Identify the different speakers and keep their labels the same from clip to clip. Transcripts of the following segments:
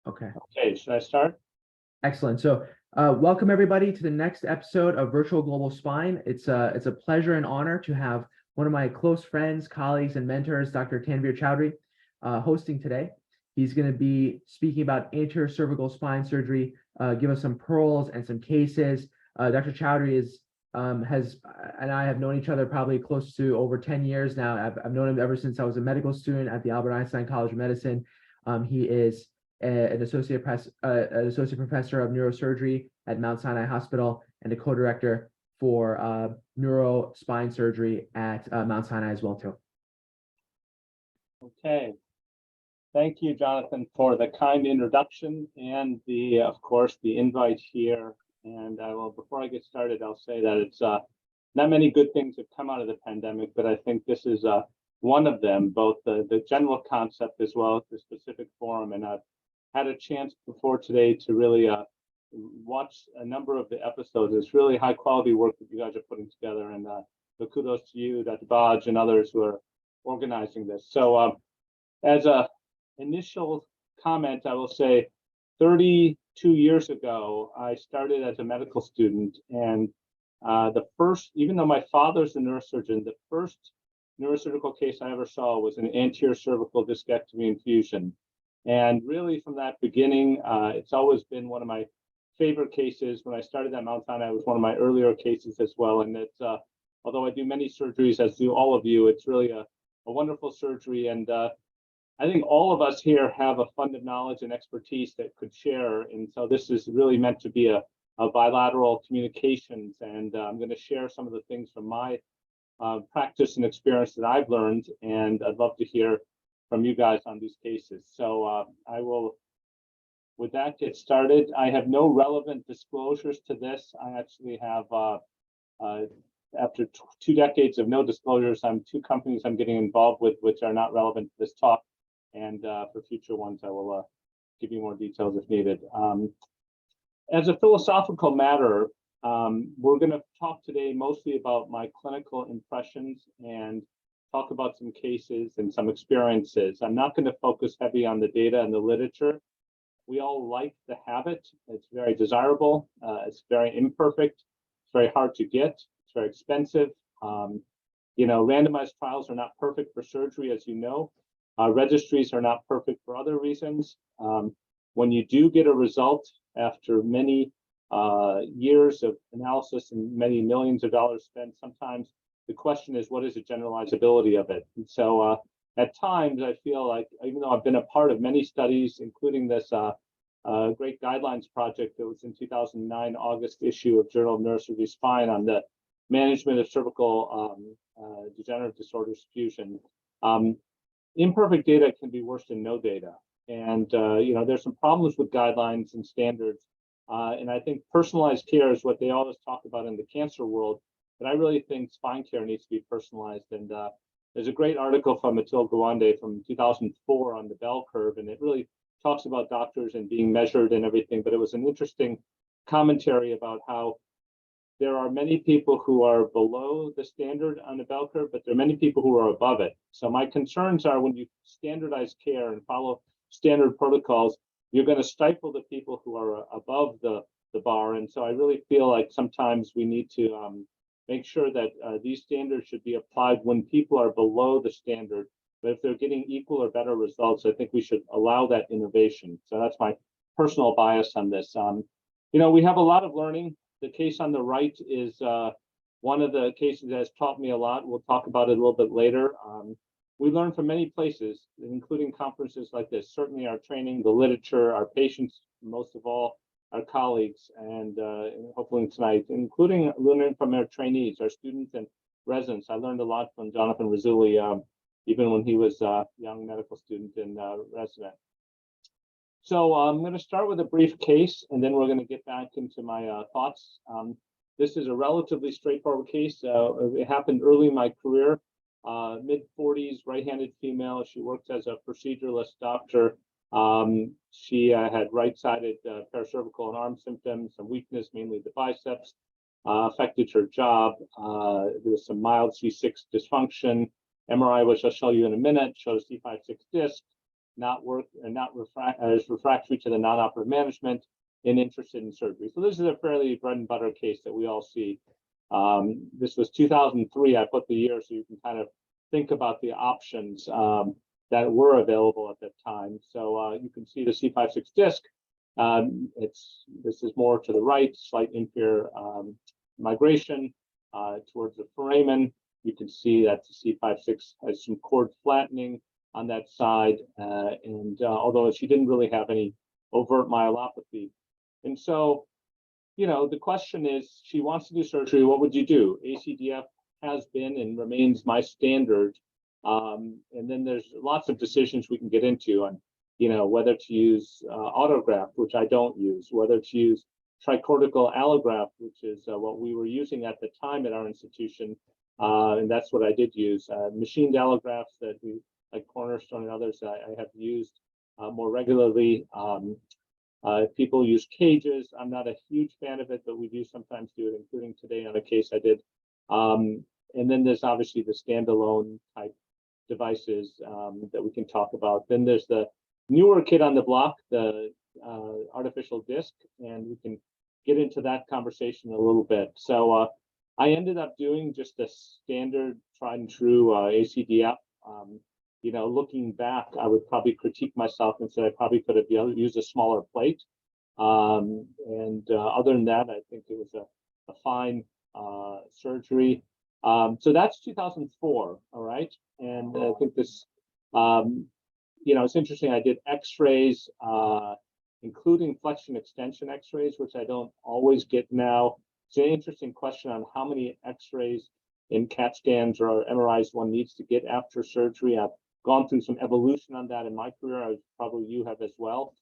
Speaker 1: Okay,
Speaker 2: Okay, should I start?
Speaker 1: excellent. So, welcome everybody to the next episode of Virtual Global Spine. It's a pleasure and honor to have one of my close friends, colleagues, and mentors, Dr. Tenvir Choudhri, hosting today. He's going to be speaking about anterior cervical spine surgery, give us some pearls and some cases. Dr. Choudhri has and I have known each other probably close to over 10 years now. I've known him ever since I was a medical student at the Albert Einstein College of Medicine. He is an associate professor of neurosurgery at Mount Sinai Hospital and a co-director for neuro spine surgery at Mount Sinai as well too.
Speaker 2: Okay. Thank you, Jonathan, for the kind introduction and of course, the invite here. And before I get started, I'll say that it's not many good things have come out of the pandemic, but I think this is one of them, both the general concept as well as the specific forum. And I've had a chance before today to really watch a number of the episodes. It's really high quality work that you guys are putting together. And so kudos to you, Dr. Baj, and others who are organizing this. So as a initial comment, I will say 32 years ago, I started as a medical student. And even though my father's a neurosurgeon, the first neurosurgical case I ever saw was an anterior cervical discectomy infusion. And really from that beginning, it's always been one of my favorite cases. When I started at Mount Sinai, it was one of my earlier cases as well. And it's, although I do many surgeries, as do all of you, it's really a wonderful surgery. And I think all of us here have a fund of knowledge and expertise that could share. And so this is really meant to be a bilateral communications. And I'm going to share some of the things from my practice and experience that I've learned. And I'd love to hear from you guys on these cases. So I will, with that, get started. I have no relevant disclosures to this. I actually have, after 2 decades of no disclosures, I'm 2 companies I'm getting involved with, which are not relevant to this talk. And for future ones, I will give you more details if needed. As a philosophical matter, we're going to talk today mostly about my clinical impressions and talk about some cases and some experiences. I'm not going to focus heavy on the data and the literature. We all like to have it. It's very desirable. It's very imperfect. It's very hard to get. It's very expensive. Randomized trials are not perfect for surgery, as you know. Registries are not perfect for other reasons. When you do get a result after many years of analysis and many millions of dollars spent, sometimes the question is, what is the generalizability of it? And so at times, I feel like, even though I've been a part of many studies, including this great guidelines project that was in 2009 August issue of Journal of Neurosurgery Spine on the management of cervical degenerative disorders fusion, imperfect data can be worse than no data. And, there's some problems with guidelines and standards. And I think personalized care is what they always talk about in the cancer world. But I really think spine care needs to be personalized. And there's a great article from Mathilde Gawande from 2004 on the bell curve. And it really talks about doctors and being measured and everything. But it was an interesting commentary about how there are many people who are below the standard on the bell curve, but there are many people who are above it. So my concerns are when you standardize care and follow standard protocols, you're going to stifle the people who are above the bar. And so I really feel like sometimes we need to make sure that these standards should be applied when people are below the standard. But if they're getting equal or better results, I think we should allow that innovation. So that's my personal bias on this. We have a lot of learning. The case on the right is one of the cases that has taught me a lot. We'll talk about it a little bit later. We learn from many places, including conferences like this, certainly our training, the literature, our patients, most of all, our colleagues, and hopefully tonight, including learning from our trainees, our students and residents. I learned a lot from Jonathan Rizzulli, even when he was a young medical student and resident. So I'm going to start with a brief case, and then we're going to get back into my thoughts. This is a relatively straightforward case. It happened early in my career, mid-40s, right-handed female. She worked as a proceduralist doctor. She had right-sided paracervical and arm symptoms, some weakness, mainly the biceps, affected her job. There was some mild C6 dysfunction. MRI, which I'll show you in a minute, showed a C5-6 disc. not work and not as refractory to the non-operative management and interested in surgery. So this is a fairly bread and butter case that we all see. This was 2003. I put the year so you can kind of think about the options that were available at that time. So you can see the C5-6 disc. This is more to the right, slight inferior migration towards the foramen. You can see that the C5-6 has some cord flattening on that side, and although she didn't really have any overt myelopathy. And so, the question is, she wants to do surgery. What would you do? ACDF has been and remains my standard. And then there's lots of decisions we can get into on, whether to use autograft, which I don't use, whether to use tricortical allograft, which is what we were using at the time at our institution. And that's what I did use. Machined allografts that we, like Cornerstone and others, I have used more regularly. People use cages. I'm not a huge fan of it, but we do sometimes do it, including today on a case I did. And then there's obviously the standalone type devices that we can talk about. Then there's the newer kid on the block, the artificial disc, and we can get into that conversation a little bit. So I ended up doing just a standard tried and true ACDF. Looking back, I would probably critique myself and say I probably could have used a smaller plate. Other than that, I think it was a fine surgery. So that's 2004, all right? And I think this, it's interesting. I did x-rays, including flexion extension x-rays, which I don't always get now. It's an interesting question on how many x-rays in CAT scans or MRIs one needs to get after surgery. I've gone through some evolution on that in my career, as probably you have as well.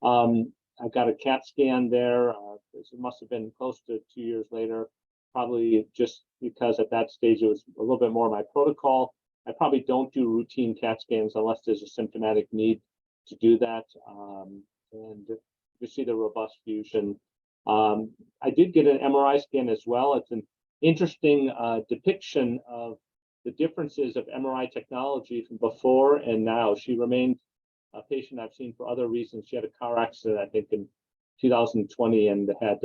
Speaker 2: I got a CAT scan there. It must have been close to 2 years later, probably just because at that stage it was a little bit more my protocol. I probably don't do routine CAT scans unless there's a symptomatic need to do that. And you see the robust fusion. I did get an MRI scan as well. It's an interesting depiction of the differences of MRI technology from before and now. She remained a patient I've seen for other reasons. She had a car accident, I think, in 2020, and had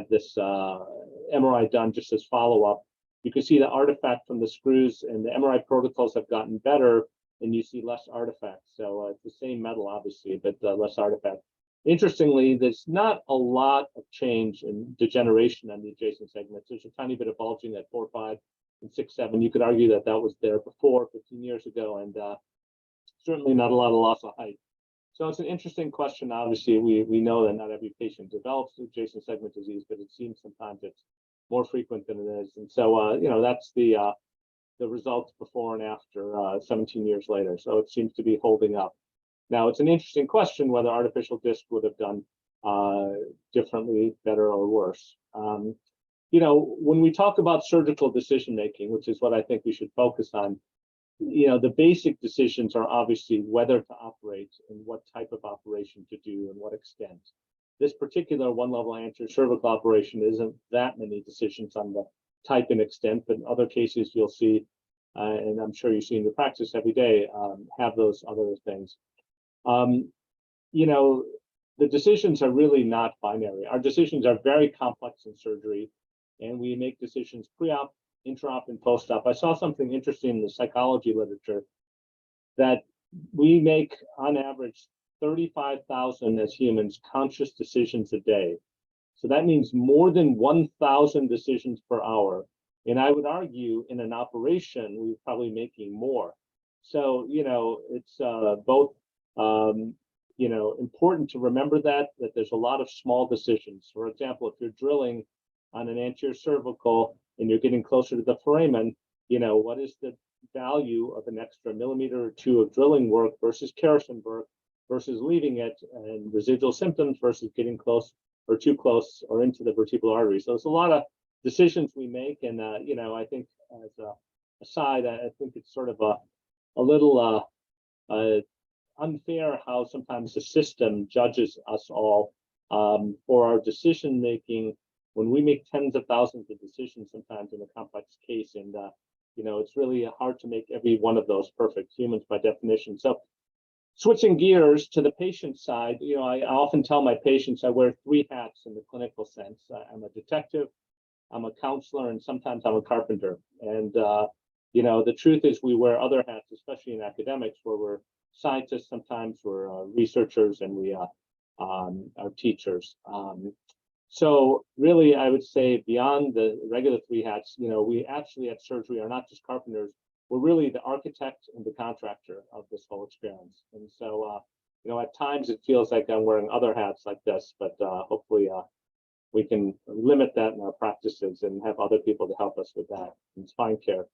Speaker 2: this MRI done just as follow-up. You can see the artifact from the screws, and the MRI protocols have gotten better, and you see less artifacts. So it's the same metal, obviously, but less artifact. Interestingly, there's not a lot of change in degeneration on the adjacent segments. There's a tiny bit of bulging at 4, 5, and 6, 7. You could argue that that was there before, 15 years ago, and certainly not a lot of loss of height. So it's an interesting question. Obviously, we know that not every patient develops adjacent segment disease, but it seems sometimes it's more frequent than it is. And so, that's the results before and after 17 years later. So it seems to be holding up. Now, it's an interesting question whether artificial disc would have done differently, better, or worse. When we talk about surgical decision making, which is what I think we should focus on, the basic decisions are obviously whether to operate and what type of operation to do and what extent. This particular one-level anterior cervical operation isn't that many decisions on the type and extent, but in other cases you'll see, and I'm sure you see in your practice every day, have those other things. The decisions are really not binary. Our decisions are very complex in surgery, and we make decisions pre-op, intra-op, and post-op. I saw something interesting in the psychology literature that we make, on average, 35,000 as humans conscious decisions a day. So that means more than 1,000 decisions per hour. And I would argue in an operation, we're probably making more. So, it's both, important to remember that there's a lot of small decisions. For example, if you're drilling on an anterior cervical and you're getting closer to the foramen, what is the value of an extra millimeter or 2 of drilling work versus Kerrison work versus leaving it, and residual symptoms versus getting close or too close or into the vertebral artery. So it's a lot of decisions we make. And, I think as a aside, I think it's sort of a little unfair how sometimes the system judges us all for our decision making when we make tens of thousands of decisions sometimes in a complex case. And, it's really hard to make every one of those perfect, humans by definition. So switching gears to the patient side, I often tell my patients I wear three hats in the clinical sense. I'm a detective, I'm a counselor, and sometimes I'm a carpenter. And the truth is we wear other hats, especially in academics, where we're scientists, sometimes we're researchers, and we are teachers. So really, I would say beyond the regular three hats, we actually at surgery are not just carpenters. We're really the architect and the contractor of this whole experience. And so, at times it feels like I'm wearing other hats like this, but hopefully we can limit that in our practices and have other people to help us with that in spine care.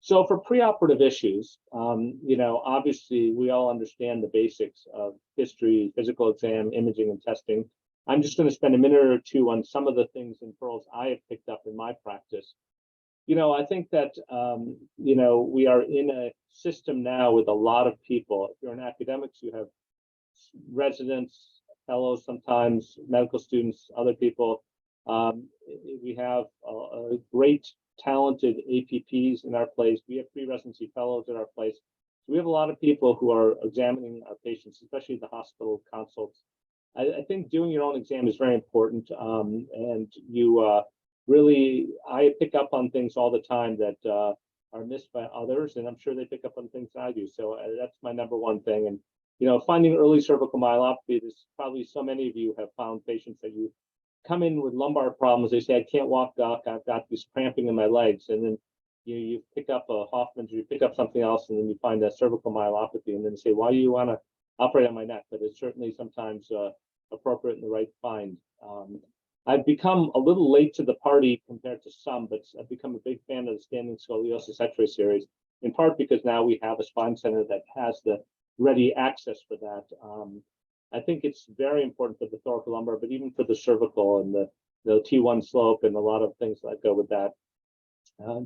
Speaker 2: So for preoperative issues, obviously we all understand the basics of history, physical exam, imaging, and testing. I'm just going to spend a minute or two on some of the things and pearls I have picked up in my practice. I think that, we are in a system now with a lot of people. If you're in academics, you have residents, fellows, sometimes medical students, other people. We have a great, talented APPs in our place. We have pre-residency fellows at our place. So we have a lot of people who are examining our patients, especially the hospital consults. I think doing your own exam is very important, and you really, I pick up on things all the time that are missed by others, and I'm sure they pick up on things I do. So that's my number one thing. And finding early cervical myelopathy, there's probably so many of you have found patients that you come in with lumbar problems. They say, I can't walk, doc. I've got this cramping in my legs. And then you pick up a Hoffman's, or you pick up something else, and then you find that cervical myelopathy, and then you say, why do you want to operate on my neck? But it's certainly sometimes appropriate and the right find. I've become a little late to the party compared to some, but I've become a big fan of the standing scoliosis X-ray series, in part because now we have a spine center that has the ready access for that. I think it's very important for the thoracolumbar, but even for the cervical and the T1 slope and a lot of things that go with that.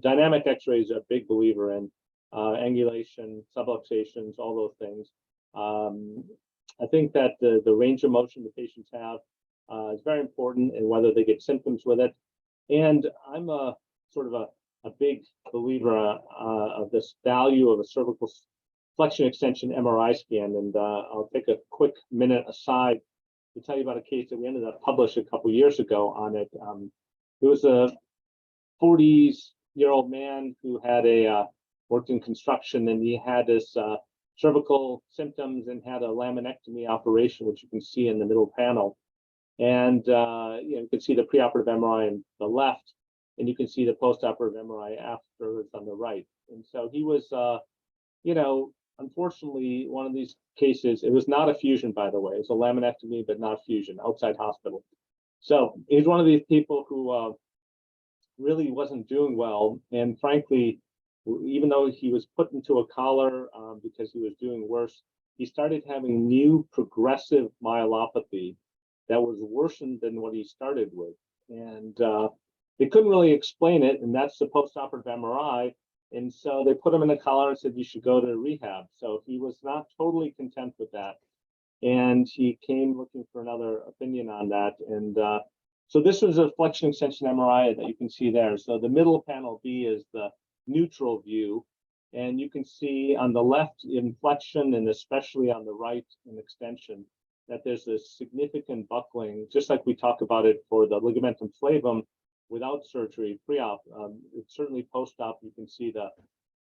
Speaker 2: Dynamic X-rays are a big believer in angulation, subluxations, all those things. I think that the range of motion the patients have is very important, and whether they get symptoms with it. And I'm a sort of a big believer of this value of a cervical flexion extension MRI scan. And I'll take a quick minute aside to tell you about a case that we ended up publishing a couple years ago on it. It was a 40-year-old man who had worked in construction, and he had this cervical symptoms and had a laminectomy operation, which you can see in the middle panel. And you can see the preoperative MRI on the left, and you can see the postoperative MRI afterwards on the right. And so he was, unfortunately, one of these cases. It was not a fusion, by the way. It was a laminectomy, but not fusion, outside hospital. So he's one of these people who really wasn't doing well, and frankly, even though he was put into a collar because he was doing worse, he started having new progressive myelopathy that was worsened than what he started with. And they couldn't really explain it, and that's the postoperative MRI. And so they put him in a collar and said, you should go to rehab. So he was not totally content with that. And he came looking for another opinion on that. And so this was a flexion extension MRI that you can see there. So the middle panel B is the neutral view. And you can see on the left in flexion, and especially on the right in extension, that there's a significant buckling, just like we talk about it for the ligamentum flavum without surgery, pre-op. It's certainly post-op, you can see the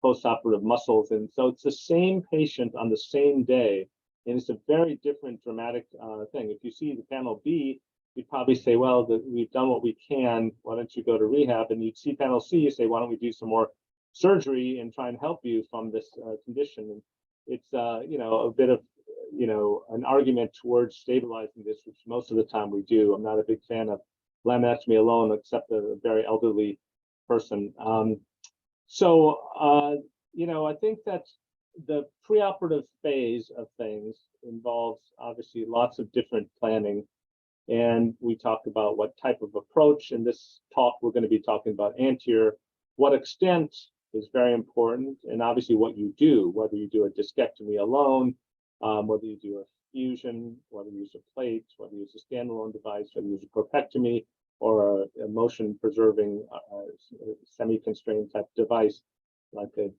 Speaker 2: post-operative muscles. And so it's the same patient on the same day, and it's a very different dramatic thing. If you see the panel B, you'd probably say, well, we've done what we can, why don't you go to rehab? And you'd see panel C, you say, why don't we do some more surgery and try and help you from this condition? And it's, a bit of, an argument towards stabilizing this, which most of the time we do. I'm not a big fan of laminectomy alone, except a very elderly person. I think that the preoperative phase of things involves obviously lots of different planning. And we talked about what type of approach. In this talk, we're going to be talking about anterior. What extent is very important, and obviously what you do, whether you do a discectomy alone, whether you do a fusion, whether you use a plate, whether you use a standalone device, whether you use a corpectomy or a motion preserving semi-constrained type device like a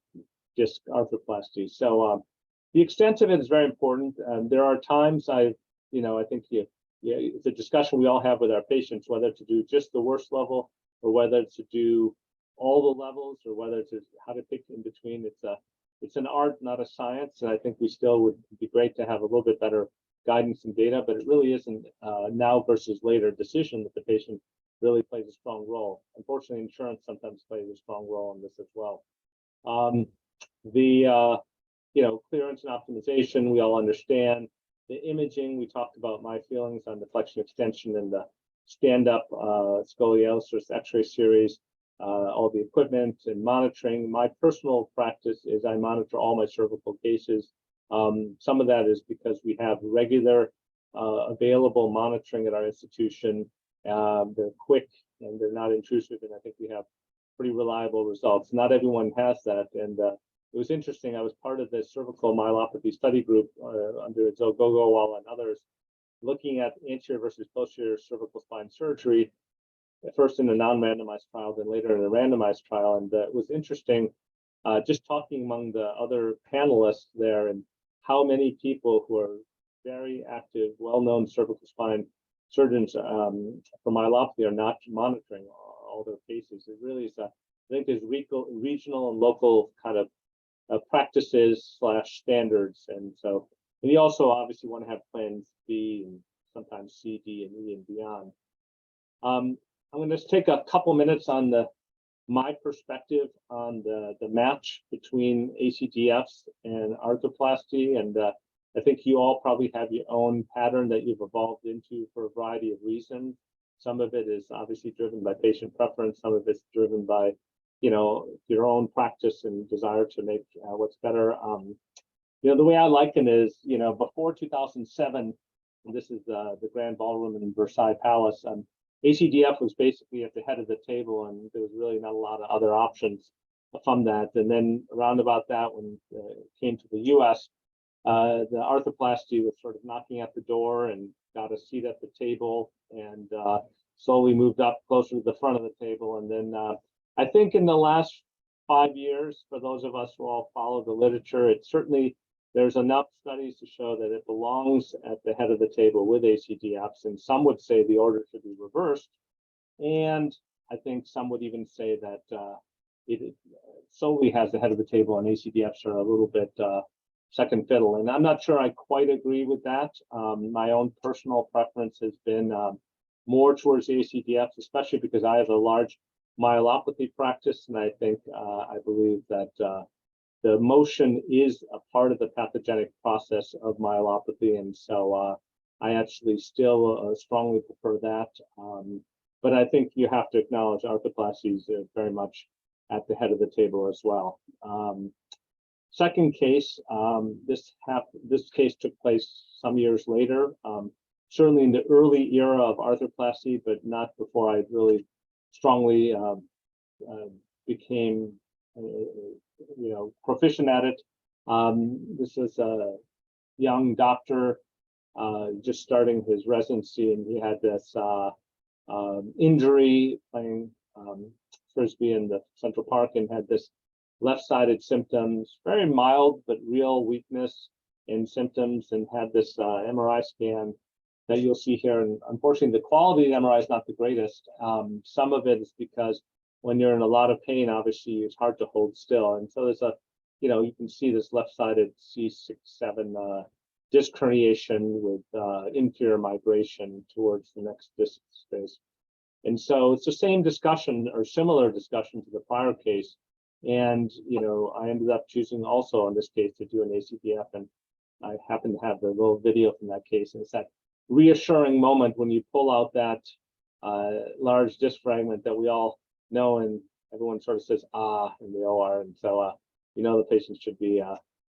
Speaker 2: disc arthroplasty. So The extent of it is very important. There are times I think it's a discussion we all have with our patients, whether to do just the worst level or whether to do all the levels or whether to how to pick in between. It's an art, not a science. And I think we still would be great to have a little bit better guidance and data, but it really isn't now versus later decision that the patient really plays a strong role. Unfortunately, insurance sometimes plays a strong role in this as well. The clearance and optimization, we all understand. The imaging, we talked about my feelings on the flexion extension and the stand-up scoliosis X-ray series, all the equipment and monitoring. My personal practice is I monitor all my cervical cases. Some of that is because we have regular available monitoring at our institution. They're quick and they're not intrusive, and I think we have pretty reliable results. Not everyone has that, and it was interesting. I was part of the cervical myelopathy study group under Zogogo and others, looking at anterior versus posterior cervical spine surgery, at first in a non-randomized trial, then later in a randomized trial. And it was interesting just talking among the other panelists there and how many people who are very active, well-known cervical spine surgeons for myelopathy are not monitoring all their cases. It really is, I think there's regional and local kind of practices / standards. And so, and you also obviously want to have plans B and sometimes C, D, and E and beyond. I'm going to take a couple minutes on my perspective on the match between ACDFs and arthroplasty. And I think you all probably have your own pattern that you've evolved into for a variety of reasons. Some of it is obviously driven by patient preference. Some of it's driven by your own practice and desire to make what's better. The way I liken is, before 2007, and this is the Grand Ballroom in Versailles Palace, ACDF was basically at the head of the table, and there was really not a lot of other options from that. And then around about that, when it came to the US, the arthroplasty was sort of knocking at the door and got a seat at the table and slowly moved up closer to the front of the table. And then I think in the last 5 years, for those of us who all follow the literature, there's enough studies to show that it belongs at the head of the table with ACDFs, and some would say the order should be reversed. And I think some would even say that it solely has the head of the table, and ACDFs are a little bit second fiddle. And I'm not sure I quite agree with that. My own personal preference has been more towards ACDFs, especially because I have a large myelopathy practice, and I think I believe that the motion is a part of the pathogenic process of myelopathy, and so I actually still strongly prefer that. But I think you have to acknowledge arthroplasty is very much at the head of the table as well. Second case, this case took place some years later, certainly in the early era of arthroplasty, but not before I really strongly became proficient at it. This is a young doctor just starting his residency, and he had this injury playing frisbee in the Central Park, and had this left-sided symptoms, very mild but real weakness in symptoms, and had this MRI scan that you'll see here. And unfortunately, the quality of the MRI is not the greatest. Some of it is because when you're in a lot of pain, obviously it's hard to hold still. And so there's you can see this left-sided C6-7 disc herniation with inferior migration towards the next disc space. And so it's the same discussion or similar discussion to the prior case. And, I ended up choosing also in this case to do an ACDF, and I happen to have the little video from that case. And it's that reassuring moment when you pull out that large disc fragment that we all know, and everyone sort of says, ah, in the OR. And so, the patient should be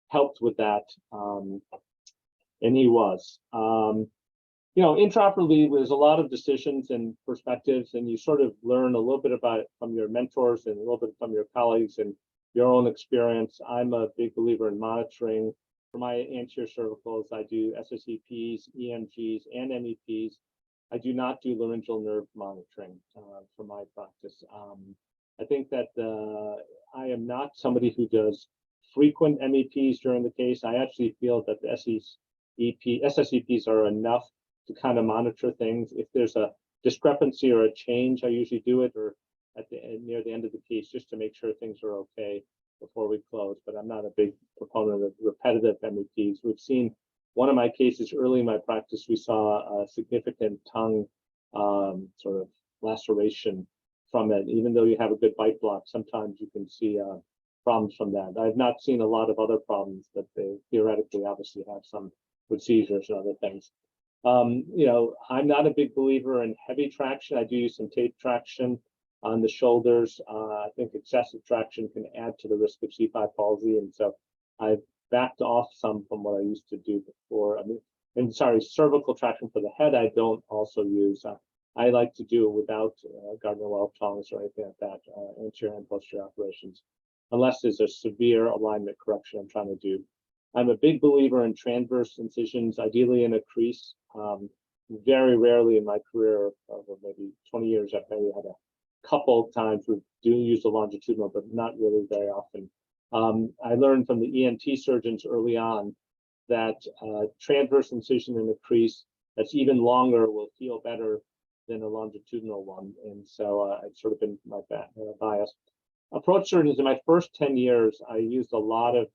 Speaker 2: helped with that. And he was. Intraoperatively, there's a lot of decisions and perspectives, and you sort of learn a little bit about it from your mentors and a little bit from your colleagues and your own experience. I'm a big believer in monitoring. For my anterior cervicals, I do SSEPs, EMGs, and MEPs. I do not do laryngeal nerve monitoring for my practice. I think that I am not somebody who does frequent MEPs during the case. I actually feel that the SSEPs are enough to kind of monitor things. If there's a discrepancy or a change, I usually do it or near the end of the case just to make sure things are okay before we close. But I'm not a big proponent of repetitive MEPs. We've seen one of my cases early in my practice, we saw a significant tongue sort of laceration from it. Even though you have a good bite block, sometimes you can see problems from that. I've not seen a lot of other problems, but they theoretically obviously have some with seizures and other things. I'm not a big believer in heavy traction. I do use some tape traction on the shoulders. I think excessive traction can add to the risk of C5 palsy, and so I've backed off some from what I used to do before. Cervical traction for the head, I don't also use. I like to do it without Gardner-Wells tongs or anything like that, anterior and posterior operations, unless there's a severe alignment correction I'm trying to do. I'm a big believer in transverse incisions, ideally in a crease. Very rarely in my career, over maybe 20 years, I've maybe had a couple of times we do use the longitudinal, but not really very often. I learned from the ENT surgeons early on that transverse incision in the crease that's even longer will heal better than a longitudinal one. And so it's sort of been my bias. Approach surgeons, in my first 10 years, I used a lot of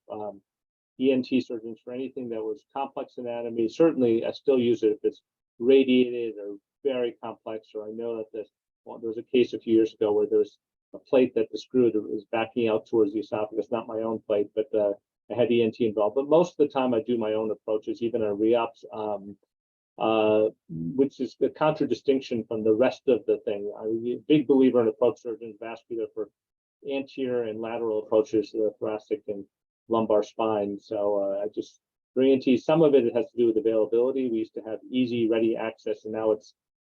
Speaker 2: ENT surgeons for anything that was complex anatomy. Certainly, I still use it if it's radiated or very complex, or I know that there was a case a few years ago where there's a plate that the screw was backing out towards the esophagus, not my own plate, but I had ENT involved. But most of the time I do my own approaches, even on reops, which is the contradistinction from the rest of the thing. I'm a big believer in approach surgeons, vascular for anterior and lateral approaches to the thoracic and lumbar spine. So I just bring ENT. Some of it has to do with availability. We used to have easy, ready access, and now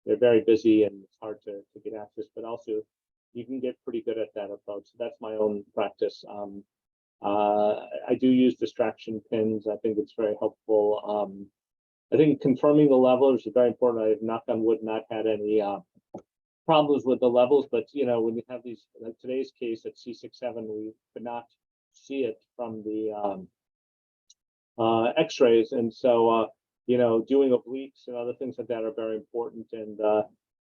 Speaker 2: they're very busy and it's hard to get access, but also you can get pretty good at that approach. So that's my own practice. I do use distraction pins. I think it's very helpful. I think confirming the levels is very important. I have, knock on wood, not had any problems with the levels, but when you have these, like today's case at C6-7, we could not see it from the x-rays, and so doing obliques and other things like that are very important. And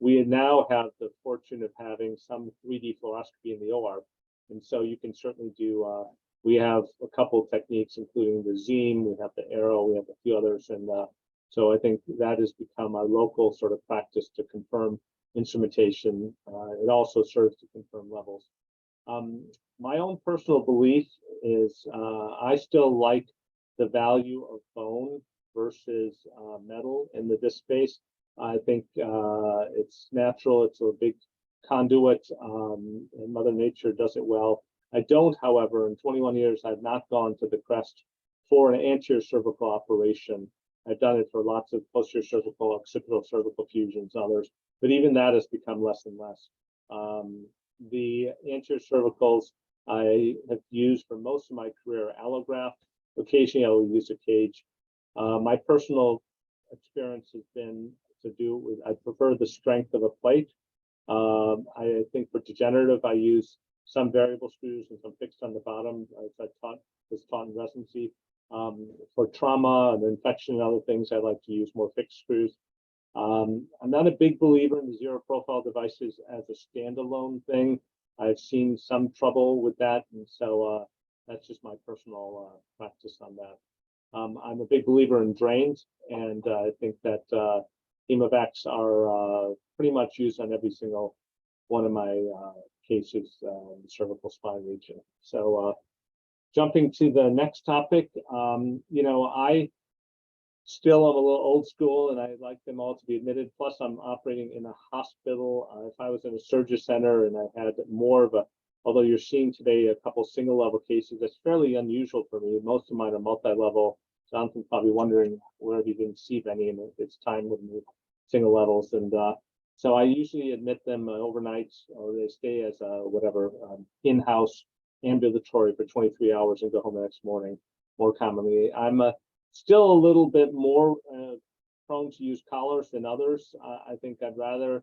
Speaker 2: we now have the fortune of having some 3D fluoroscopy in the OR, and so you can certainly do. We have a couple of techniques, including the Zeem, we have the Arrow, we have a few others, and so I think that has become our local sort of practice to confirm instrumentation. It also serves to confirm levels. My own personal belief is I still like the value of bone versus metal in the disc space. I think it's natural. It's a big conduit, and Mother Nature does it well. I don't, however, in 21 years, I've not gone to the crest for an anterior cervical operation. I've done it for lots of posterior cervical, occipital cervical fusions, others, but even that has become less and less. The anterior cervicals I have used for most of my career allograft. Occasionally I will use a cage. My personal experience has been to do with, I prefer the strength of a plate. I think for degenerative, I use some variable screws and some fixed on the bottom, as I was taught in residency. For trauma and infection and other things, I like to use more fixed screws. I'm not a big believer in the zero profile devices as a standalone thing. I've seen some trouble with that, and so that's just my personal practice on that. I'm a big believer in drains, and I think that hemovacs are pretty much used on every single one of my cases in the cervical spine region. So jumping to the next topic, I still am a little old school, and I like them all to be admitted. Plus, I'm operating in a hospital. If I was in a surgery center and I had more of a, although you're seeing today a couple single level cases, that's fairly unusual for me. Most of mine are multi-level. Jonathan's probably wondering where he didn't see any, and it's time with me single levels. And so I usually admit them overnight, or they stay as whatever in-house ambulatory for 23 hours and go home the next morning. More commonly, I'm still a little bit more prone to use collars than others. I think I'd rather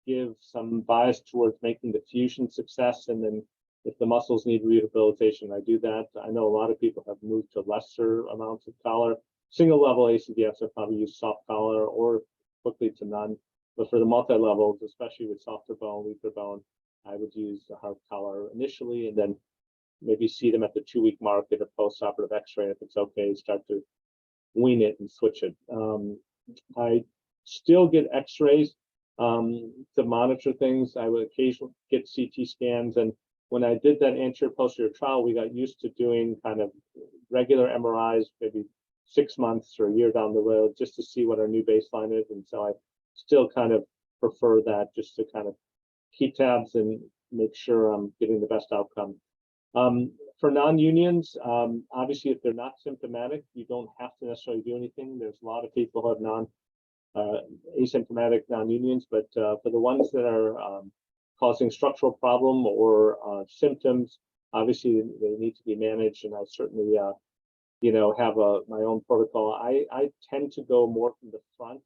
Speaker 2: give some bias towards making the fusion success and then If the muscles need rehabilitation, I do that. I know a lot of people have moved to lesser amounts of collar. Single level ACDFs, I probably use soft collar or quickly to none. But for the multi-levels, especially with softer bone, weaker bone, I would use a hard collar initially, and then maybe see them at the 2-week mark at a post-operative X-ray. If it's okay, start to wean it and switch it. I still get X-rays to monitor things. I would occasionally get CT scans, and when I did that anterior posterior trial, we got used to doing kind of regular MRIs, maybe 6 months or a year down the road, just to see what our new baseline is. And so I still kind of prefer that, just to kind of keep tabs and make sure I'm getting the best outcome. For non-unions, obviously, if they're not symptomatic, you don't have to necessarily do anything. There's a lot of people who have asymptomatic non-unions, but for the ones that are causing structural problem or symptoms, obviously they need to be managed. And I certainly, have my own protocol. I tend to go more from the front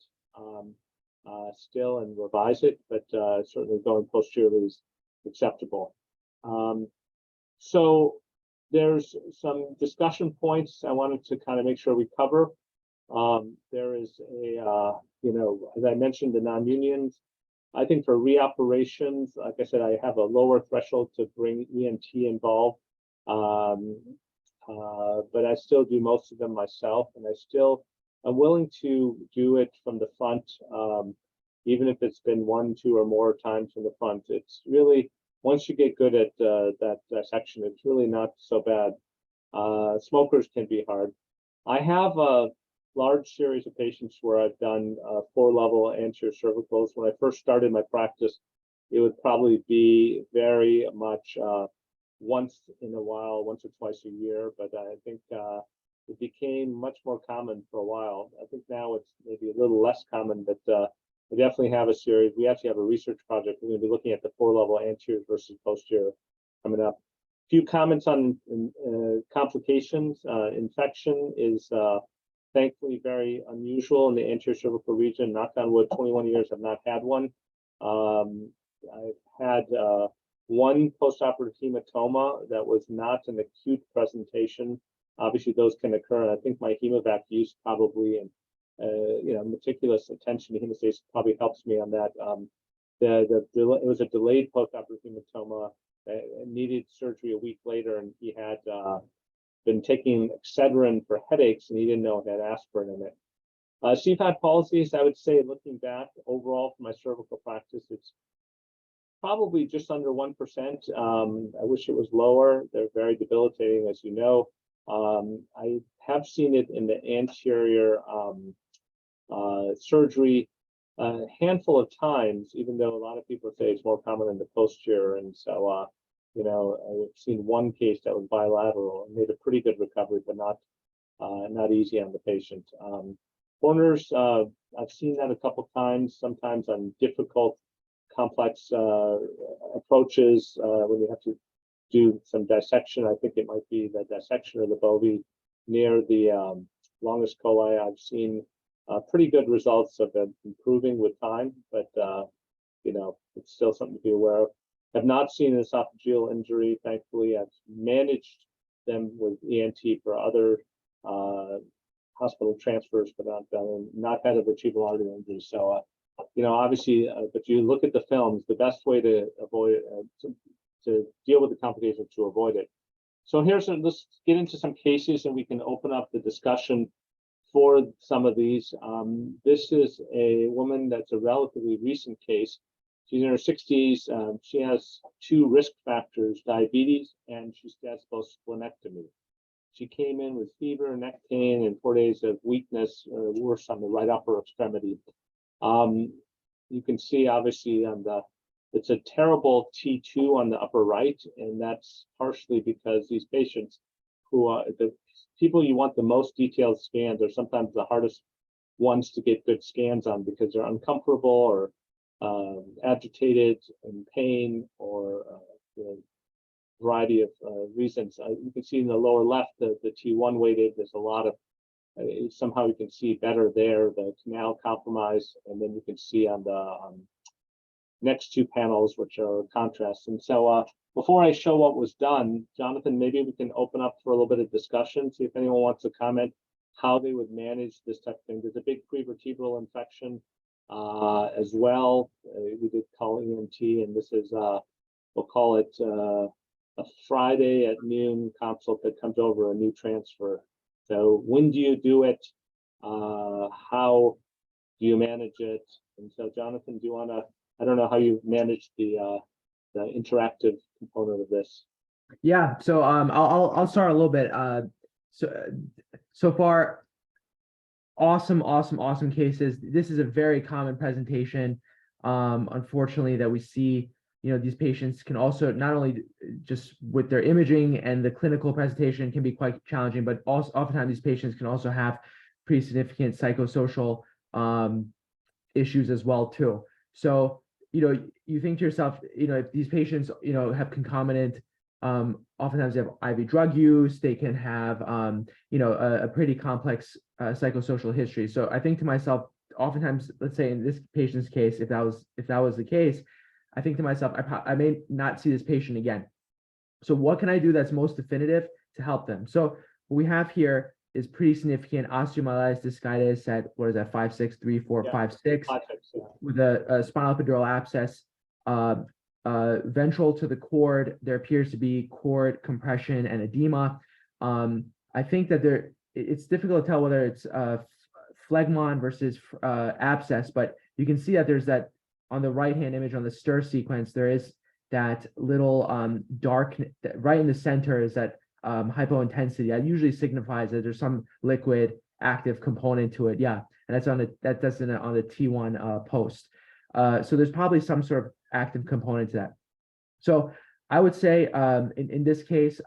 Speaker 2: still and revise it, but certainly going posteriorly is acceptable. So there's some discussion points I wanted to kind of make sure we cover. There is as I mentioned, the non-unions. I think for reoperations, like I said, I have a lower threshold to bring ENT involved, but I still do most of them myself, and I'm willing to do it from the front, even if it's been 1, 2, or more times from the front. It's really, once you get good at that section, it's really not so bad. Smokers can be hard. I have a large series of patients where I've done 4-level anterior cervicals. When I first started my practice, it would probably be very much once in a while, once or twice a year, but I think it became much more common for a while. I think now it's maybe a little less common, but we definitely have a series. We actually have a research project. We're going to be looking at the 4-level anterior versus posterior coming up. A few comments on complications. Infection is thankfully very unusual in the anterior cervical region. Knock on wood, 21 years I've not had one. I've had one postoperative hematoma that was not an acute presentation. Obviously, those can occur, and I think my hemovac use probably and meticulous attention to hemostasis probably helps me on that. It was a delayed postoperative hematoma. Needed surgery a week later, and he had been taking Excedrin for headaches, and he didn't know it had aspirin in it. C5 policies, I would say, looking back overall for my cervical practice, it's probably just under 1%. I wish it was lower. They're very debilitating, as you know. I have seen it in the anterior surgery a handful of times, even though a lot of people say it's more common in the posterior. And so, I've seen one case that was bilateral and made a pretty good recovery, but not easy on the patient. Corners, I've seen that a couple times, sometimes on difficult, complex approaches when you have to do some dissection. I think it might be the dissection of the bovie near the longest coli. I've seen pretty good results of it improving with time, but it's still something to be aware of. Have not seen an esophageal injury. Thankfully, I've managed them with ENT for other hospital transfers, but not had a vertebral artery injury. So, obviously, but you look at the films, the best way to avoid to deal with the complications to avoid it. So let's get into some cases, and we can open up the discussion for some of these. This is a woman that's a relatively recent case. She's in her 60s. She has 2 risk factors, diabetes, and she has both splenectomy. She came in with fever, neck pain, and 4 days of weakness, worse on the right upper extremity. You can see, obviously, it's a terrible T2 on the upper right, and that's partially because these patients who are the people you want the most detailed scans are sometimes the hardest ones to get good scans on because they're uncomfortable or agitated, in pain, or variety of reasons. You can see in the lower left the T1 weighted. There's a lot of somehow you can see better there the canal compromise, and then you can see on the next two panels, which are contrast. And so before I show what was done, Jonathan, maybe we can open up for a little bit of discussion, see if anyone wants to comment how they would manage this type of thing. There's a big prevertebral infection as well. We did call ENT, and this is, we'll call it a Friday at noon consult that comes over a new transfer. So when do you do it? How do you manage it? And so, Jonathan, do you want to, I don't know how you manage the interactive component of this.
Speaker 1: Yeah, so I'll start a little bit. So far, awesome cases. This is a very common presentation, unfortunately, that we see. These patients can also not only just with their imaging and the clinical presentation can be quite challenging, but also oftentimes these patients can also have pretty significant psychosocial issues as well too. So you think to yourself, if these patients have concomitant, oftentimes they have IV drug use, they can have a pretty complex psychosocial history. So I think to myself, oftentimes, let's say in this patient's case, if that was the case, I think to myself, I may not see this patient again. So what can I do that's most definitive to help them? So what we have here is pretty significant osteomyelitis discitis at, what is that, 5.6, 3, 4, 5.6, yeah. With a spinal epidural abscess, ventral to the cord. There appears to be cord compression and edema. I think that it's difficult to tell whether it's phlegmon versus abscess, but you can see that there's that on the right-hand image on the stir sequence, there is that little dark, right in the center is that hypointensity. That usually signifies that there's some liquid active component to it. Yeah, and that's on the T1 post. So there's probably some sort of active component to that. So I would say in this case,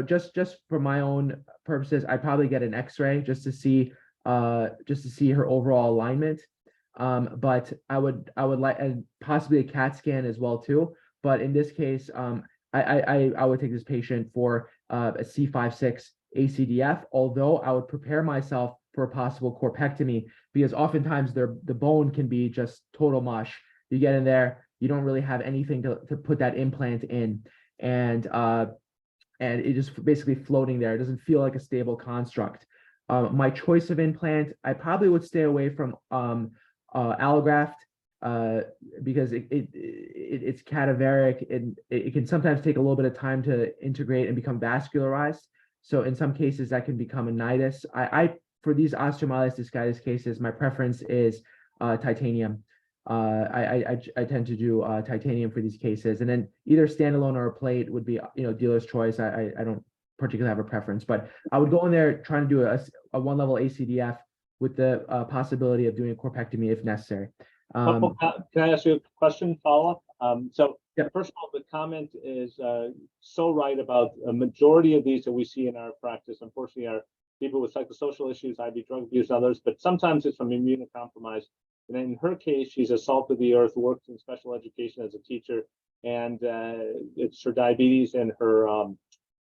Speaker 1: just for my own purposes, I'd probably get an X-ray just to see her overall alignment. But I would like, and possibly a CAT scan as well too. But in this case, I would take this patient for a C5-6 ACDF, although I would prepare myself for a possible corpectomy, because oftentimes the bone can be just total mush. You get in there, you don't really have anything to put that implant in, and it just basically floating there. It doesn't feel like a stable construct. My choice of implant, I probably would stay away from allograft, because it's cadaveric and it can sometimes take a little bit of time to integrate and become vascularized. So in some cases that can become a nidus. For these osteomyelitis discitis cases, my preference is titanium. I tend to do titanium for these cases, and then either standalone or a plate would be dealer's choice. I don't particularly have a preference, but I would go in there trying to do a one-level ACDF with the possibility of doing a corpectomy if necessary.
Speaker 2: Can I ask you a question, follow-up?
Speaker 1: Yeah.
Speaker 2: First of all, the comment is so right about a majority of these that we see in our practice, unfortunately, are people with psychosocial issues, IV drug abuse, and others, but sometimes it's from immunocompromised. And in her case, she's a salt of the earth, worked in special education as a teacher, and it's her diabetes and her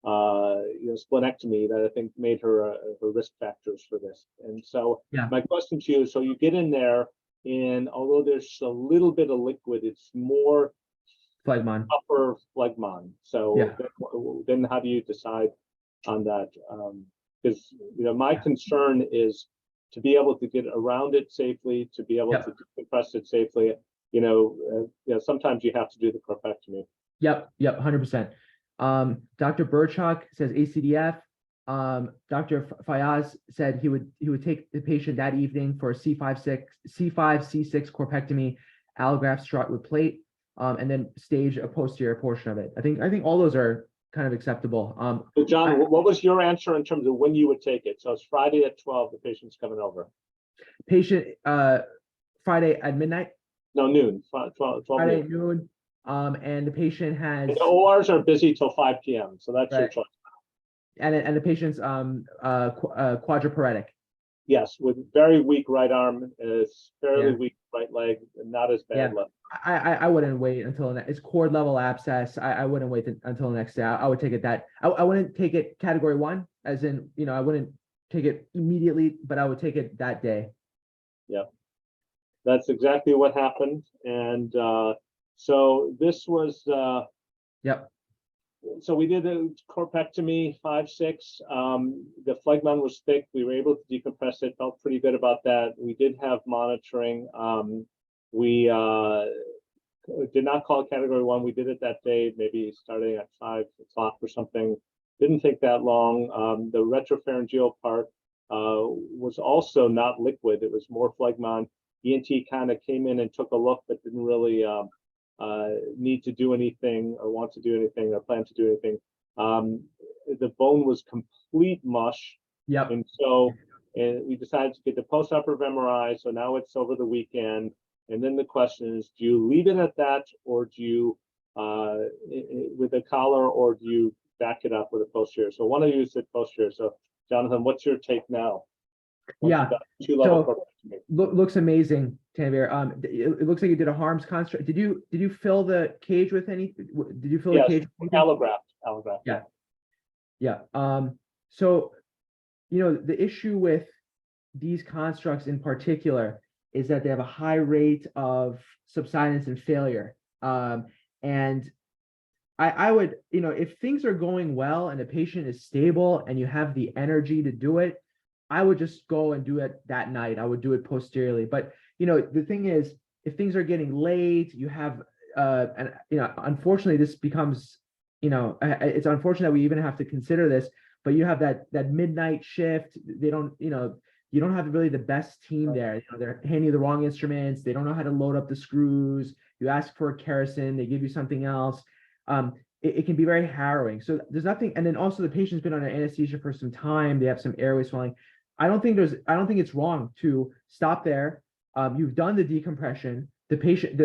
Speaker 2: splenectomy that I think made her risk factors for this. And so yeah. My question to you, so you get in there, and although there's a little bit of liquid, it's more
Speaker 1: phlegmon,
Speaker 2: upper phlegmon. So yeah. Then how do you decide on that? Because my concern is to be able to get around it safely, to be able to compress it safely. Sometimes you have to do the corpectomy.
Speaker 1: Yep, 100%. Dr. Burchuk says ACDF. Dr. Fayaz said he would take the patient that evening for a C5-C6 corpectomy, allograft strut with plate, and then stage a posterior portion of it. I think all those are kind of acceptable.
Speaker 2: So John, what was your answer in terms of when you would take it? So it's Friday at 12, the patient's coming over.
Speaker 1: Patient Friday at midnight?
Speaker 2: No, noon. 12
Speaker 1: Friday at noon. And the patient has,
Speaker 2: and the ORs are busy till 5 p.m. So that's your choice.
Speaker 1: And the patient's quadriparetic.
Speaker 2: Yes, with very weak right arm, is fairly weak right leg, not as bad left.
Speaker 1: I wouldn't wait until it's cord level abscess. I wouldn't wait until the next day. I would take it I wouldn't take it category 1, as in I wouldn't take it immediately, but I would take it that day.
Speaker 2: Yeah. That's exactly what happened. And so this was,
Speaker 1: Yep.
Speaker 2: so we did a corpectomy 5/6. The phlegmon was thick. We were able to decompress it. Felt pretty good about that. We did have monitoring. We did not call category 1. We did it that day, maybe starting at 5 o'clock or something. Didn't take that long. The retropharyngeal part was also not liquid. It was more phlegmon. ENT kind of came in and took a look, but didn't really need to do anything or want to do anything or plan to do anything. The bone was complete mush.
Speaker 1: Yep.
Speaker 2: And so we decided to get the post-operative MRI. So now it's over the weekend. And then the question is, do you leave it at that, or do you, with a collar, or do you back it up with a posterior? So one of you said posterior. So Jonathan, what's your take now?
Speaker 1: Yeah.
Speaker 2: So
Speaker 1: looks amazing, Tenvir. It looks like you did a harms construct. Did you fill the cage with anything? Did you fill the cage with anything?
Speaker 2: Allograft.
Speaker 1: Yeah. Yeah. So, the issue with these constructs in particular is that they have a high rate of subsidence and failure. And I would, if things are going well and the patient is stable and you have the energy to do it, I would just go and do it that night. I would do it posteriorly. But, the thing is, if things are getting late, you have, and, unfortunately, this becomes, it's unfortunate that we even have to consider this, but you have that midnight shift. They don't, you don't have really the best team there. They're handing you the wrong instruments. They don't know how to load up the screws. You ask for a kerosene, they give you something else. It can be very harrowing. So there's nothing, and then also the patient's been under anesthesia for some time. They have some airway swelling. I don't think it's wrong to stop there. You've done the decompression. The patient,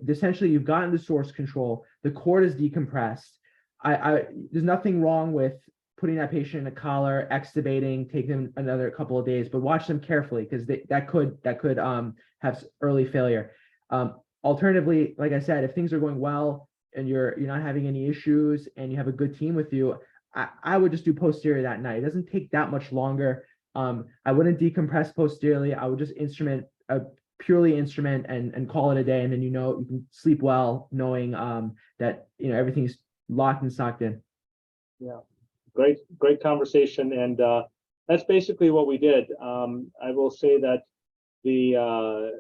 Speaker 1: essentially you've gotten the source control. The cord is decompressed. There's nothing wrong with putting that patient in a collar, extubating, taking them another couple of days, but watch them carefully because that could have early failure. Alternatively, like I said, if things are going well and you're not having any issues and you have a good team with you, I would just do posterior that night. It doesn't take that much longer. I wouldn't decompress posteriorly. I would just purely instrument and call it a day, and then you can sleep well knowing that everything's locked and socked in.
Speaker 2: Yeah. Great conversation, and that's basically what we did. I will say that the